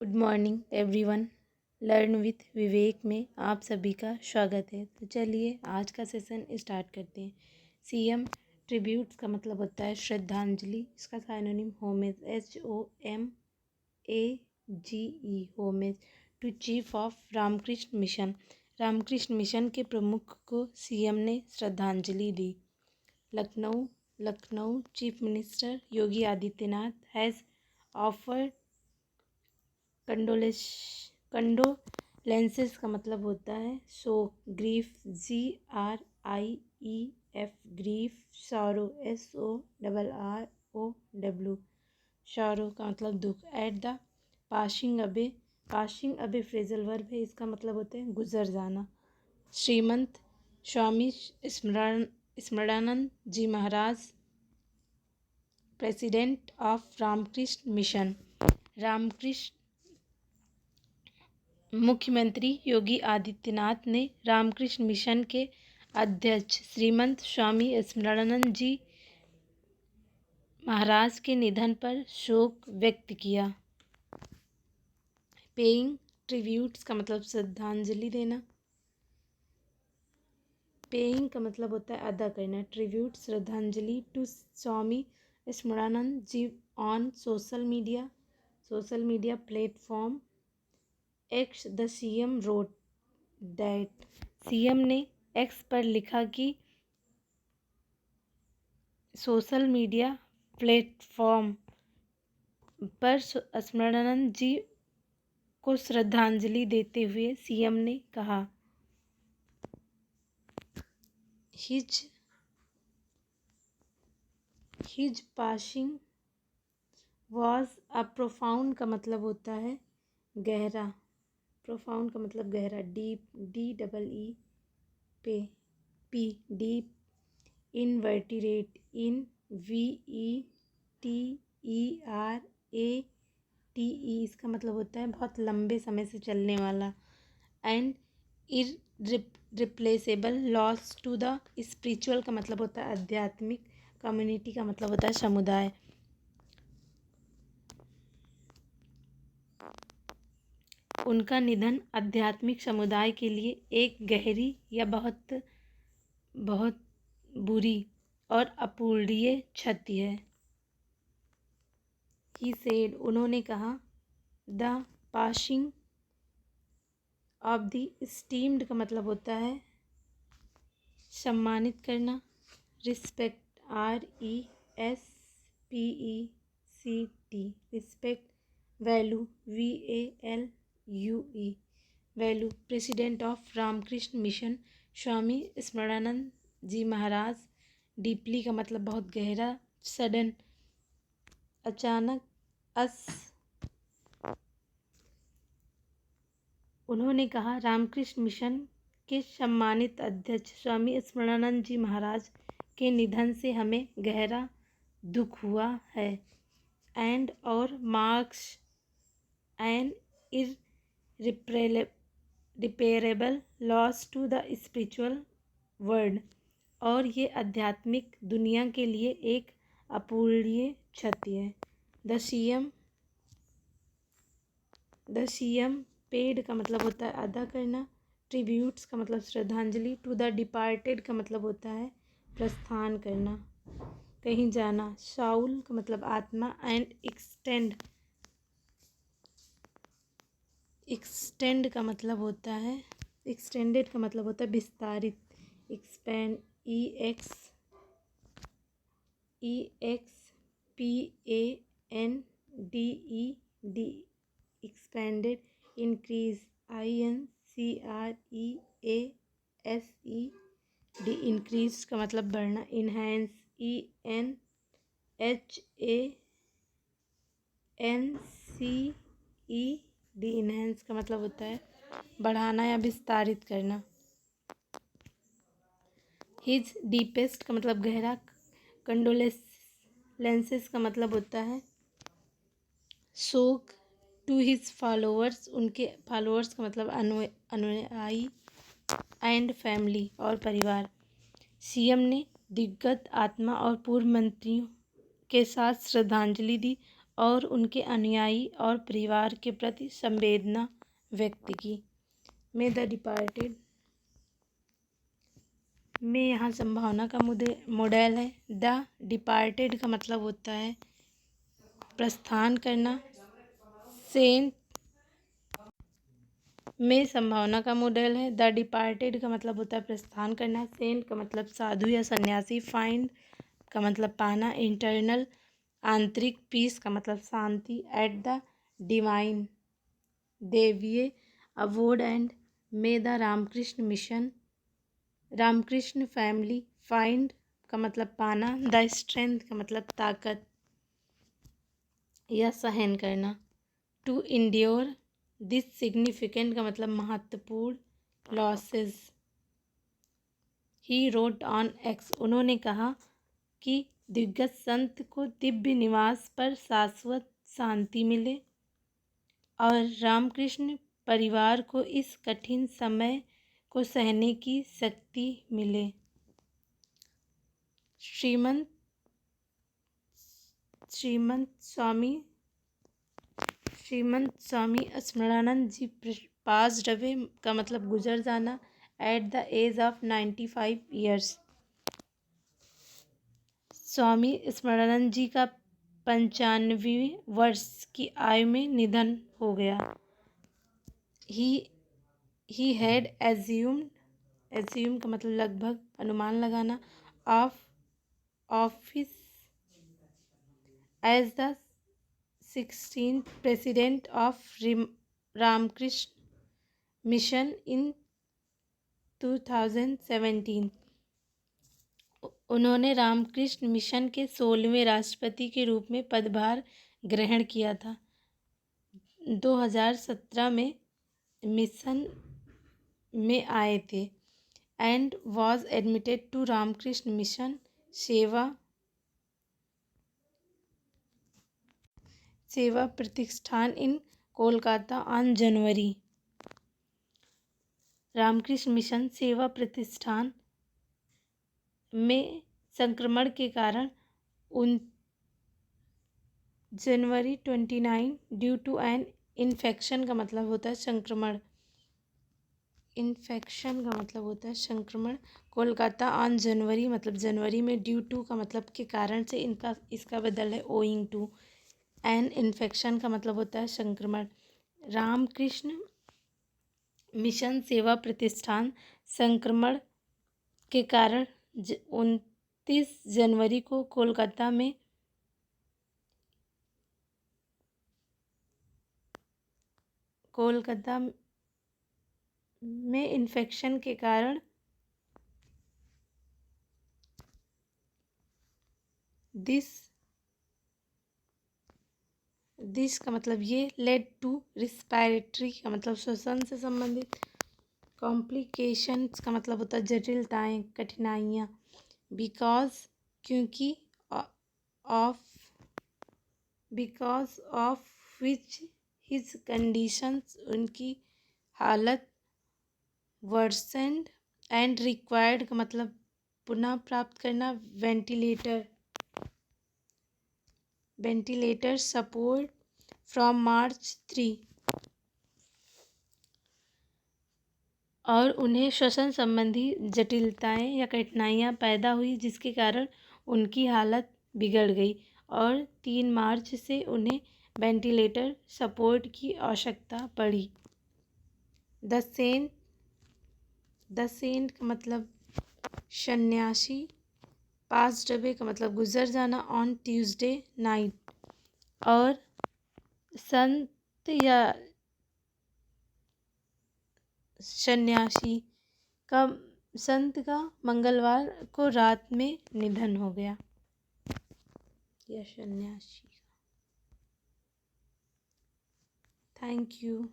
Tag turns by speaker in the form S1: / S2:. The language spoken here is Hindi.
S1: Good morning everyone. Learn with Vivek में आप सभी का स्वागत है। तो चलिए आज का सेशन स्टार्ट करते हैं। सीएम ट्रिब्यूट्स का मतलब होता है श्रद्धांजलि। इसका synonym homage, HOMAGE, homage to chief of Ramakrishna Mission. Ramakrishna Mission के प्रमुख को सीएम ने श्रद्धांजलि दी। Lucknow chief minister Yogi Adityanath has offered condolences का मतलब होता है शोक, grief, GRIEF, grief, sorrow, SORROW, sorrow का मतलब दुख। एट द पासिंग अबे फ्रेजल वर्ब है, इसका मतलब होता है गुजर जाना। Shrimant Swami Smaranananda ji Maharaj, president of Ramakrishna Mission. मुख्यमंत्री योगी आदित्यनाथ ने रामकृष्ण मिशन के अध्यक्ष श्रीमंत स्वामी स्मरणानंद जी महाराज के निधन पर शोक व्यक्त किया। पेइंग ट्रिब्यूट्स का मतलब श्रद्धांजलि देना। पेइंग का मतलब होता है अदा करना। ट्रिब्यूट श्रद्धांजलि to Swami Smaranananda ji on social media platform X. The CM wrote that, CM ने एक्स पर लिखा कि सोशल मीडिया प्लेटफॉर्म पर स्मरणानंद जी को श्रद्धांजलि देते हुए सीएम ने कहा, his passing was a profound का मतलब होता है गहरा। प्रोफाउंड का मतलब गहरा। Deep, DEEP, deep. Inveterate, INVETERATE, इसका मतलब होता है बहुत लंबे समय से चलने वाला। And irreplaceable loss to the spiritual का मतलब होता है आध्यात्मिक। कम्युनिटी का मतलब होता है समुदाय। उनका निधन आध्यात्मिक समुदाय के लिए एक गहरी या बहुत बुरी और अपूरणीय क्षति है। ही सेड, उन्होंने कहा, the passing of the esteemed का मतलब होता है सम्मानित करना। Respect, RESPECT, respect. Value, VALUE, value. President of Ramakrishna Mission Swami Smaranananda ji Maharaj. Deeply का मतलब बहुत गहरा। सडन, अचानक। उन्होंने कहा, रामकृष्ण मिशन के सम्मानित अध्यक्ष स्वामी स्मरणानंद जी महाराज के निधन से हमें गहरा दुख हुआ है। एंड और marks an irreparable loss to the spiritual world, और ये आध्यात्मिक दुनिया के लिए एक अपूरणीय क्षति है। द सीएम पेड का मतलब होता है अदा करना। ट्रिब्यूट्स का मतलब श्रद्धांजलि। टू द डिपार्टेड का मतलब होता है प्रस्थान करना, कहीं जाना। साउल का मतलब आत्मा। एंड एक्सटेंड का मतलब होता है, एक्सटेंडेड का मतलब होता है विस्तारित। Expand, EXPANDED, expanded. Increase, INCREASED, increase का मतलब बढ़ना। इनहेंस, ENHANCED, इनहेंस का मतलब होता है बढ़ाना या विस्तारित करना। हिज डीपेस्ट का मतलब गहरा। कंडोलेंसेस का मतलब होता है शोक। टू हिज फॉलोअर्स, उनके फॉलोअर्स का मतलब अनुयायी। एंड फैमिली, और परिवार। सीएम ने दिग्गत आत्मा और पूर्व मंत्रियों के साथ श्रद्धांजलि दी और उनके अनुयायी और परिवार के प्रति संवेदना व्यक्त की। मे द डिपार्टेड में यहाँ संभावना का मॉडल है। द डिपार्टेड का मतलब होता है प्रस्थान करना। सेंट में संभावना का मॉडल है। द डिपार्टेड का मतलब होता है प्रस्थान करना। सेंट का मतलब साधु या सन्यासी। फाइंड का मतलब पाना। इंटरनल आंतरिक। पीस का मतलब शांति। एट द डिवाइन देवीय award and may the Ramakrishna Mission Ramakrishna family. Find का मतलब पाना। द स्ट्रेंथ का मतलब ताकत या सहन करना। टू इंड्योर दिस सिग्निफिकेंट का मतलब महत्वपूर्ण losses. He wrote on x उन्होंने कहा कि दिग्गज संत को दिव्य निवास पर शाश्वत शांति मिले और रामकृष्ण परिवार को इस कठिन समय को सहने की शक्ति मिले। श्रीमंत स्वामी स्मरणानंद जी पास रवे का मतलब गुजर जाना। At the age of 95 years Swami Smaranananda ji का 95 वर्ष की आयु में निधन हो गया। ही हैड एज्यूम का मतलब लगभग अनुमान लगाना। Office as the 16th president of Ramakrishna Mission in 2017 उन्होंने रामकृष्ण मिशन के 16वें राष्ट्रपति के रूप में पदभार ग्रहण किया था। 2017 में मिशन में आए थे and was admitted to Ramakrishna Mission Seva Pratishthan in Kolkata on January. Ramakrishna Mission Seva Pratishthan में संक्रमण के कारण जनवरी 29 ड्यू टू एन इन्फेक्शन का मतलब होता है संक्रमण। इन्फेक्शन का मतलब होता है संक्रमण। कोलकाता ऑन जनवरी मतलब जनवरी में। ड्यू टू का मतलब के कारण से इसका बदल है ओइंग टू। एन इन्फेक्शन का मतलब होता है संक्रमण। रामकृष्ण मिशन सेवा प्रतिष्ठान संक्रमण के कारण 29 जनवरी को कोलकाता में इन्फेक्शन के कारण दिस का मतलब ये लेड टू रिस्पायरेटरी का मतलब श्वसन से संबंधित। कॉम्प्लिकेशंस का मतलब होता है जटिलताएं कठिनाइयाँ। Because of which his conditions उनकी हालत वर्सेंड एंड रिक्वायर्ड का मतलब पुनः प्राप्त करना। वेंटिलेटर सपोर्ट फ्रॉम मार्च 3 और उन्हें श्वसन संबंधी जटिलताएं या कठिनाइयां पैदा हुई जिसके कारण उनकी हालत बिगड़ गई और 3 मार्च से उन्हें वेंटिलेटर सपोर्ट की आवश्यकता पड़ी। द सेंट का मतलब सन्यासी। पास्ट अवे का मतलब गुजर जाना ऑन ट्यूसडे नाइट और संत या सन्यासी का संत का मंगलवार को रात में निधन हो गया या सन्यासी का। Thank you.